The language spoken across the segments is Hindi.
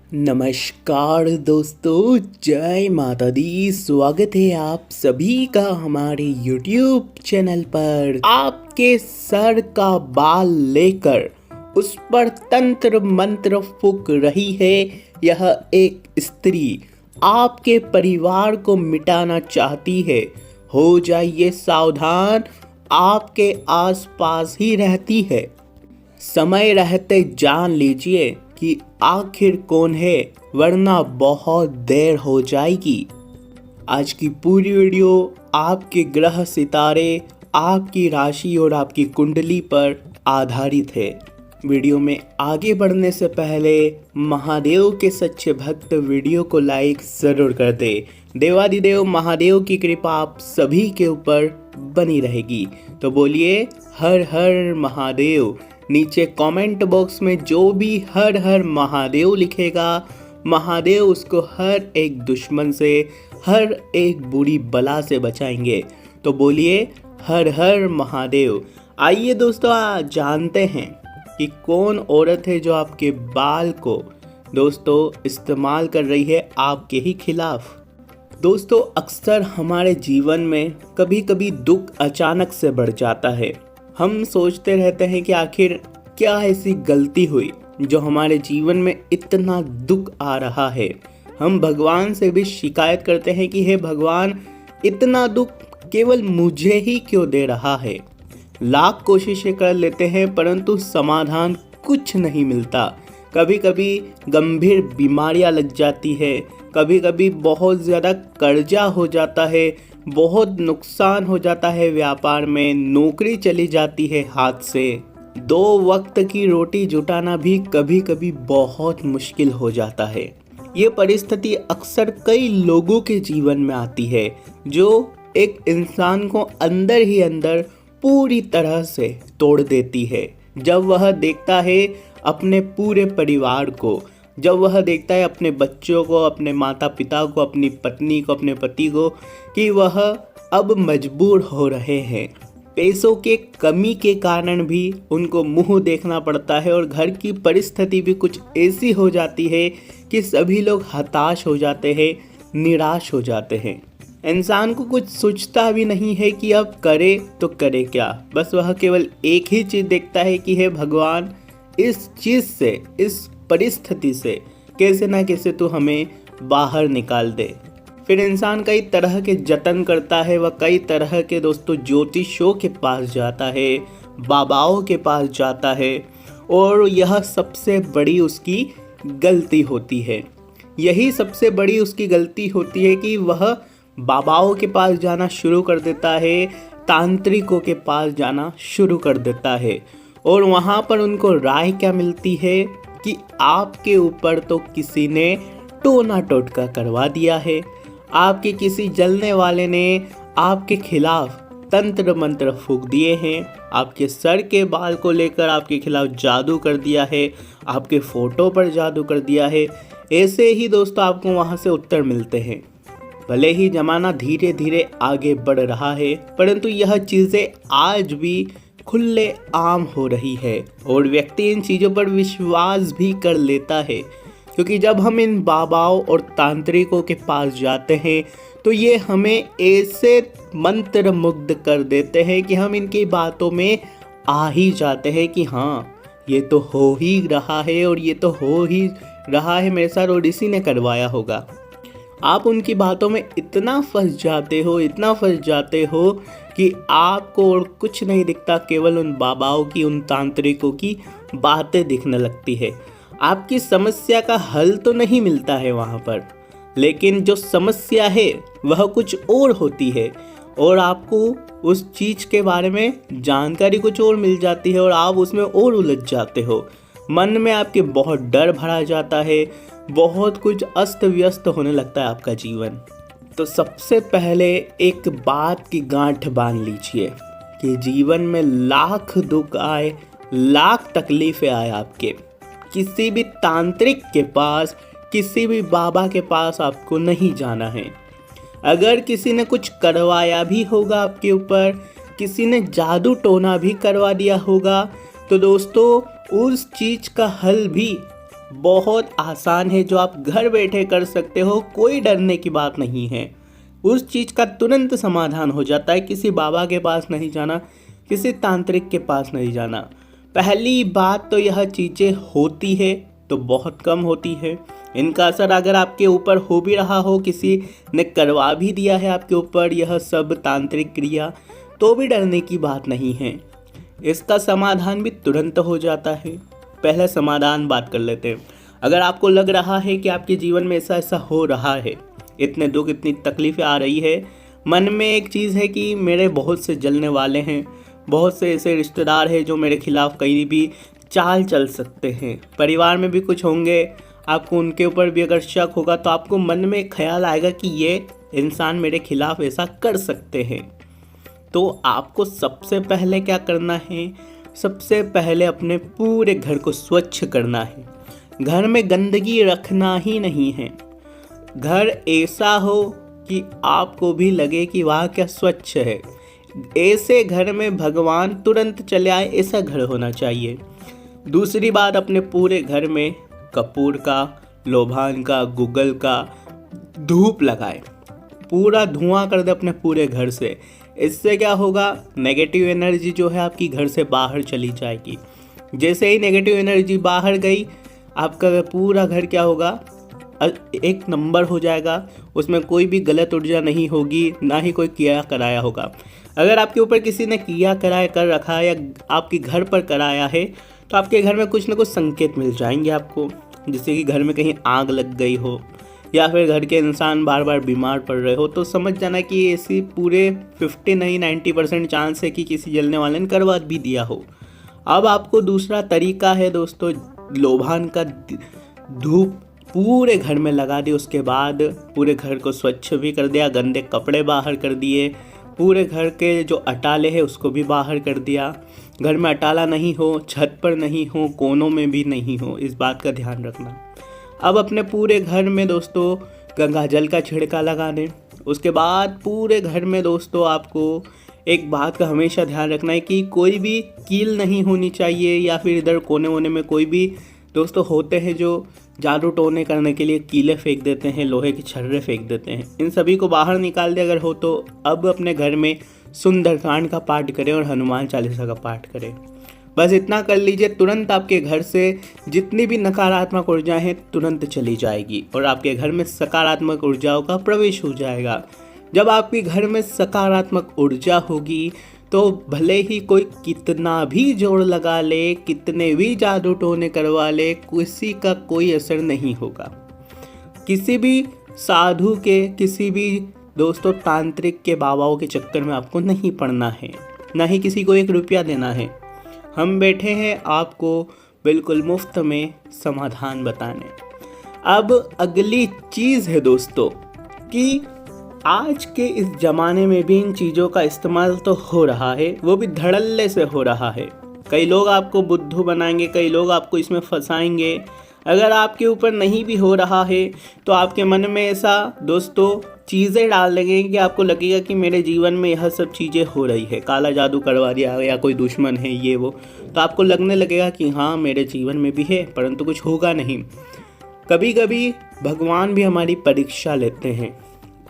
नमस्कार दोस्तों, जय माता दी। स्वागत है आप सभी का हमारे YouTube चैनल पर। आपके सर का बाल लेकर उस पर तंत्र मंत्र फूंक रही है यह एक स्त्री। आपके परिवार को मिटाना चाहती है। हो जाइए सावधान, आपके आसपास ही रहती है। समय रहते जान लीजिए कि आखिर कौन है, वरना बहुत देर हो जाएगी। आज की पूरी वीडियो आपके ग्रह सितारे, आपकी राशि और आपकी कुंडली पर आधारित है। वीडियो में आगे बढ़ने से पहले महादेव के सच्चे भक्त वीडियो को लाइक जरूर कर दे। देवादिदेव महादेव की कृपा आप सभी के ऊपर बनी रहेगी। तो बोलिए हर हर महादेव। नीचे कमेंट बॉक्स में जो भी हर हर महादेव लिखेगा, महादेव उसको हर एक दुश्मन से, हर एक बुरी बला से बचाएंगे। तो बोलिए हर हर महादेव। आइए दोस्तों, आज जानते हैं कि कौन औरत है जो आपके बाल को दोस्तों इस्तेमाल कर रही है आपके ही खिलाफ। दोस्तों, अक्सर हमारे जीवन में कभी कभी दुख अचानक से बढ़ जाता है। हम सोचते रहते हैं कि आखिर क्या ऐसी गलती हुई जो हमारे जीवन में इतना दुख आ रहा है। हम भगवान से भी शिकायत करते हैं कि हे भगवान, इतना दुख केवल मुझे ही क्यों दे रहा है। लाख कोशिशें कर लेते हैं परंतु समाधान कुछ नहीं मिलता। कभी कभी गंभीर बीमारियां लग जाती है, कभी कभी बहुत ज़्यादा कर्जा हो जाता है, बहुत नुकसान हो जाता है व्यापार में, नौकरी चली जाती है हाथ से। 2 वक्त की रोटी जुटाना भी कभी कभी बहुत मुश्किल हो जाता है। ये परिस्थिति अक्सर कई लोगों के जीवन में आती है, जो एक इंसान को अंदर ही अंदर पूरी तरह से तोड़ देती है। जब वह देखता है अपने पूरे परिवार को, जब वह देखता है अपने बच्चों को, अपने माता पिता को, अपनी पत्नी को, अपने पति को, कि वह अब मजबूर हो रहे हैं। पैसों के कमी के कारण भी उनको मुंह देखना पड़ता है और घर की परिस्थिति भी कुछ ऐसी हो जाती है कि सभी लोग हताश हो जाते हैं, निराश हो जाते हैं। इंसान को कुछ सोचता भी नहीं है कि अब करे तो करे क्या। बस वह केवल एक ही चीज़ देखता है कि हे भगवान, इस चीज़ से, इस परिस्थिति से कैसे ना कैसे तू हमें बाहर निकाल दे। फिर इंसान कई तरह के जतन करता है, वह कई तरह के दोस्तों ज्योतिषों के पास जाता है, बाबाओं के पास जाता है, और यह सबसे बड़ी उसकी गलती होती है। यही सबसे बड़ी उसकी गलती होती है कि वह बाबाओं के पास जाना शुरू कर देता है, तांत्रिकों के पास जाना शुरू कर देता है, और वहाँ पर उनको राय क्या मिलती है कि आपके ऊपर तो किसी ने टोना टोटका करवा दिया है, आपके किसी जलने वाले ने आपके खिलाफ तंत्र मंत्र फूंक दिए हैं, आपके सर के बाल को लेकर आपके खिलाफ जादू कर दिया है, आपके फोटो पर जादू कर दिया है। ऐसे ही दोस्तों आपको वहाँ से उत्तर मिलते हैं। भले ही ज़माना धीरे धीरे आगे बढ़ रहा है, परंतु यह चीज़ें आज भी खुले आम हो रही है और व्यक्ति इन चीज़ों पर विश्वास भी कर लेता है। क्योंकि जब हम इन बाबाओं और तांत्रिकों के पास जाते हैं तो ये हमें ऐसे मंत्र मुग्ध कर देते हैं कि हम इनकी बातों में आ ही जाते हैं कि हाँ, ये तो हो ही रहा है और ये तो हो ही रहा है मेरे साथ और इसी ने करवाया होगा। आप उनकी बातों में इतना फंस जाते हो, इतना फंस जाते हो कि आपको और कुछ नहीं दिखता, केवल उन बाबाओं की, उन तांत्रिकों की बातें दिखने लगती है। आपकी समस्या का हल तो नहीं मिलता है वहाँ पर, लेकिन जो समस्या है वह कुछ और होती है और आपको उस चीज़ के बारे में जानकारी कुछ और मिल जाती है और आप उसमें और उलझ जाते हो। मन में आपके बहुत डर भरा जाता है, बहुत कुछ अस्त व्यस्त होने लगता है आपका जीवन। तो सबसे पहले एक बात की गांठ बांध लीजिए कि जीवन में लाख दुख आए, लाख तकलीफें आए, आपके किसी भी तांत्रिक के पास, किसी भी बाबा के पास आपको नहीं जाना है। अगर किसी ने कुछ करवाया भी होगा आपके ऊपर, किसी ने जादू टोना भी करवा दिया होगा, तो दोस्तों उस चीज़ का हल भी बहुत आसान है, जो आप घर बैठे कर सकते हो, कोई डरने की बात नहीं है। उस चीज़ का तुरंत समाधान हो जाता है, किसी बाबा के पास नहीं जाना, किसी तांत्रिक के पास नहीं जाना। पहली बात तो यह चीज़ें होती है तो बहुत कम होती है। इनका असर अगर आपके ऊपर हो भी रहा हो, किसी ने करवा भी दिया है आपके ऊपर यह सब तांत्रिक क्रिया, तो भी डरने की बात नहीं है। इसका समाधान भी तुरंत हो जाता है। पहले समाधान बात कर लेते हैं। अगर आपको लग रहा है कि आपके जीवन में ऐसा ऐसा हो रहा है, इतने दुख इतनी तकलीफ़ें आ रही है, मन में एक चीज़ है कि मेरे बहुत से जलने वाले हैं, बहुत से ऐसे रिश्तेदार हैं जो मेरे खिलाफ़ कहीं भी चाल चल सकते हैं, परिवार में भी कुछ होंगे, आपको उनके ऊपर भी अगर शक होगा तो आपको मन में एक ख्याल आएगा कि ये इंसान मेरे खिलाफ़ ऐसा कर सकते हैं। तो आपको सबसे पहले क्या करना है, सबसे पहले अपने पूरे घर को स्वच्छ करना है। घर में गंदगी रखना ही नहीं है। घर ऐसा हो कि आपको भी लगे कि वह क्या स्वच्छ है। ऐसे घर में भगवान तुरंत चले आए, ऐसा घर होना चाहिए। दूसरी बात, अपने पूरे घर में कपूर का, लोबान का, गुगल का धूप लगाए, पूरा धुआं कर दे अपने पूरे घर से। इससे क्या होगा, नेगेटिव एनर्जी जो है आपकी घर से बाहर चली जाएगी। जैसे ही नेगेटिव एनर्जी बाहर गई, आपका पूरा घर क्या होगा, एक नंबर हो जाएगा। उसमें कोई भी गलत ऊर्जा नहीं होगी, ना ही कोई किया कराया होगा। अगर आपके ऊपर किसी ने किया कराया कर रखा है या आपके घर पर कराया है, तो आपके घर में कुछ ना कुछ संकेत मिल जाएंगे आपको। जैसे कि घर में कहीं आग लग गई हो, या फिर घर के इंसान बार बार बीमार पड़ रहे हो, तो समझ जाना कि ऐसी पूरे 50 नहीं 90% चांस है कि किसी जलने वाले ने करवा भी दिया हो। अब आपको दूसरा तरीका है दोस्तों, लोबान का धूप पूरे घर में लगा दिए। उसके बाद पूरे घर को स्वच्छ भी कर दिया, गंदे कपड़े बाहर कर दिए, पूरे घर के जो अटाले हैं उसको भी बाहर कर दिया। घर में अटाला नहीं हो, छत पर नहीं हो, कोनों में भी नहीं हो, इस बात का ध्यान रखना। अब अपने पूरे घर में दोस्तों गंगा जल का छिड़का लगा दें। उसके बाद पूरे घर में दोस्तों आपको एक बात का हमेशा ध्यान रखना है कि कोई भी कील नहीं होनी चाहिए, या फिर इधर कोने वोने में कोई भी दोस्तों होते हैं जो जादू टोने करने के लिए कीले फेंक देते हैं, लोहे के छर्रे फेंक देते हैं। इन सभी को बाहर निकाल दे अगर हो तो। अब अपने घर में सुंदरकांड का पाठ करें और हनुमान चालीसा का पाठ करें। बस इतना कर लीजिए, तुरंत आपके घर से जितनी भी नकारात्मक ऊर्जाएं हैं तुरंत चली जाएगी और आपके घर में सकारात्मक ऊर्जाओं का प्रवेश हो जाएगा। जब आपके घर में सकारात्मक ऊर्जा होगी तो भले ही कोई कितना भी जोड़ लगा ले, कितने भी जादू टोने करवा ले, किसी का कोई असर नहीं होगा। किसी भी साधु के, किसी भी दोस्तों तांत्रिक के, बाबाओं के चक्कर में आपको नहीं पड़ना है, ना ही किसी को 1 रुपया देना है। हम बैठे हैं आपको बिल्कुल मुफ्त में समाधान बताने। अब अगली चीज़ है दोस्तों कि आज के इस ज़माने में भी इन चीज़ों का इस्तेमाल तो हो रहा है, वो भी धड़ल्ले से हो रहा है। कई लोग आपको बुद्धू बनाएंगे, कई लोग आपको इसमें फंसाएंगे। अगर आपके ऊपर नहीं भी हो रहा है तो आपके मन में ऐसा दोस्तों चीज़ें डाल देंगे कि आपको लगेगा कि मेरे जीवन में यह सब चीज़ें हो रही है, काला जादू करवा दिया या कोई दुश्मन है ये वो, तो आपको लगने लगेगा कि हाँ मेरे जीवन में भी है, परंतु कुछ होगा नहीं। कभी कभी भगवान भी हमारी परीक्षा लेते हैं,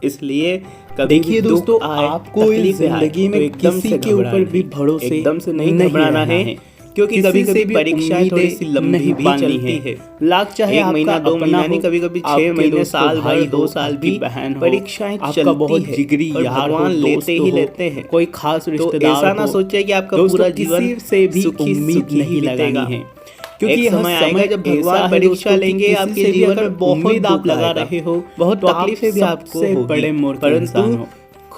इसलिए देखिए दोस्तों, आपको इस जिंदगी में किसी के ऊपर भी भरोसे एकदम से नहीं घबराना है, क्योंकि कभी कभी परीक्षाएं थोड़ी सी लंबी भी चलती है। लाख चाहे 1 महीना 2 महीना नहीं, कभी कभी 6 महीने, साल भर, 2 साल की बहन हो, परीक्षाएं आपका बहुत जिगरी और यार भगवान लेते ही लेते हैं। कोई खास रिश्तेदार तो ऐसा ना सोचे कि आपका पूरा जीवन से भी सुखी उम्मीद नहीं बीतेगा। लगानी है, क्योंकि एक समय आएगा जब भगवान परीक्षा लेंगे आपके जीवन में, बहुत आप लगा रहे हो, बहुत तकलीफें भी आपको होगी, बड़े मूर्ख इंसान हो।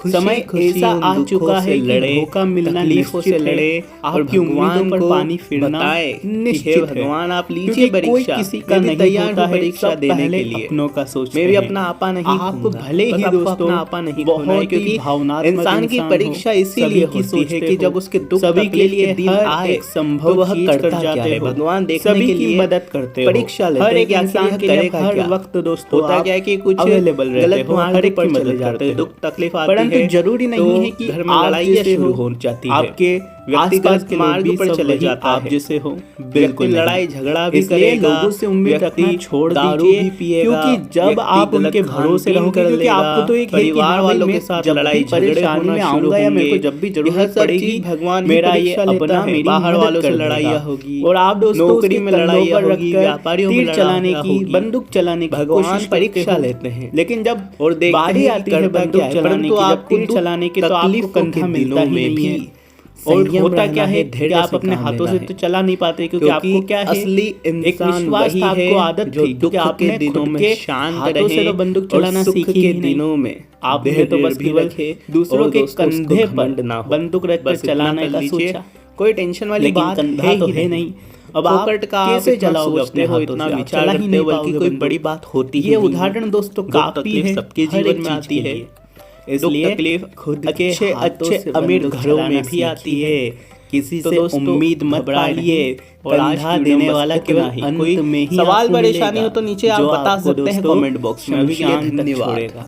समय ऐसा आ चुका है कि धोखा मिलना तकलीफों से लड़े, आपकी उम्मीदों पर पानी फिरना निश्चित है। भगवान आप लीजिए परीक्षा, किसी का मैं भी नहीं तैयार होता हूँ है, परीक्षा सब देने पहले के लिए। अपनों का सोचते मैं भी हैं। अपना आपा नहीं आप खोऊंगा, भले ही बस आपको दोस्तों अपना आपा नहीं बहुत खोना है, ही क्योंकि भावनात्मक इंसान की इंसान परीक्षा हो, इसीलिए सभी की होती है सोचते कि हो, जब उसके दुख सभी के तकलीफ लिए के दिन हर आए एक संभव तो वह चीज करता करता क्या है, है, भगवान देखने सभी के की लिए मदद करते हो, परीक्षा लेते हर हैं एक कि इंसान आखिर के लिए करेगा हर क्या। वक्त दोस्तों होता क्या है कि कुछ अवेलेबल रहते गलत हो, तुम्हारे हर एक ऊपर की चले मदद जाते करते हैं, हो, दुख तकलीफ आती परंतु है, जरूरी नहीं तो है कि घर में आप लड़ाइयाँ जैसे शुरू हो, हो जाती है। आपके व्यक्तिगत मार्ग पर चले जाता है। आप जैसे हो बिल्कुल लड़ाई झगड़ा भी इसलिए करेगा, लोगों से उम्मीद रखना छोड़ दारू दीजिए, भी पिएगा, क्योंकि जब आप उनके भरोसे रहोगे, क्योंकि आपको तो एक परिवार वालों के साथ लड़ाई झगड़े परेशानी में आऊंगा या मेरे को जब भी जरूरत पड़ेगी, भगवान मेरा ये अपना मेरी बाहर मदद वालों से कर लड़ाइयाँ देगा। होगी, और आप दोस्तों नौकरी में लड़ाइयाँ होगी, होगी, व्यापारियों में तीर चलाने लड़ाइयाँ की, होगी, बंदूक चलाने की भगवान कोशिश परीक्षा लेते हैं, लेकिन जब और देखते बारी हैं आती कि है करता बंदूक क्या है, चलाने परंतु की, जब आपको तीर चलाने की, तो तकलीफ आपको कंधा के मिलता दिनों ही में नहीं भी है। और संयम होता रहना क्या है, धैर्य कि आप से अपने काम हाथों लेना से है। तो चला नहीं पाते, क्योंकि क्योंकि आपको क्या है, असली एक इंसान विश्वास वही था, आपको है आदत जो थी, दुख क्योंकि के आपने दिनों खुद में के शांत हाथों से रहे तो बंदूक और चलाना सुख सीखी के ही नहीं। दिनों में आपने तो बस भी केवल रखे, दूसरों और के दोस्तों उसको कंधे पर घमंड ना हो। बंदूक रख कर बस इतना चलाने कर का लीजिए, सोचा, कोई टेंशन वाली लेकिन बात कंधा तो है नहीं। अब आप फोकट का आप कैसे इतना चलाओगे सोचते अपने हो, हाथों इतना से? आप विचार चला ही करते नहीं हो, बल्कि पाओगे कोई बंदूक। बड़ी बात होती ही ये नहीं है। उदाहरण दोस्तों दुख काफी तकलीफ है, सबके हर जीवन एक में चीज आती के है। लिए। दुख इसलिए तकलीफ खुद के अच्छे हाथों अच्छे से अमीर बंदूक घरों में चलाना भी आती सीखी है। किसी तो से दोस्तों उम्मीद मत घबराइए, और आज कंधा की देने वीडियो वाला बस केवल इतना ही। अंत कोई में ही सवाल आपको परेशानी मिलेगा, हो तो नीचे आप जो बता आपको सकते हैं दोस्तों कमेंट बॉक्स में। अभी के लिए शमशान तक धन्यवाद। छोड़ेगा।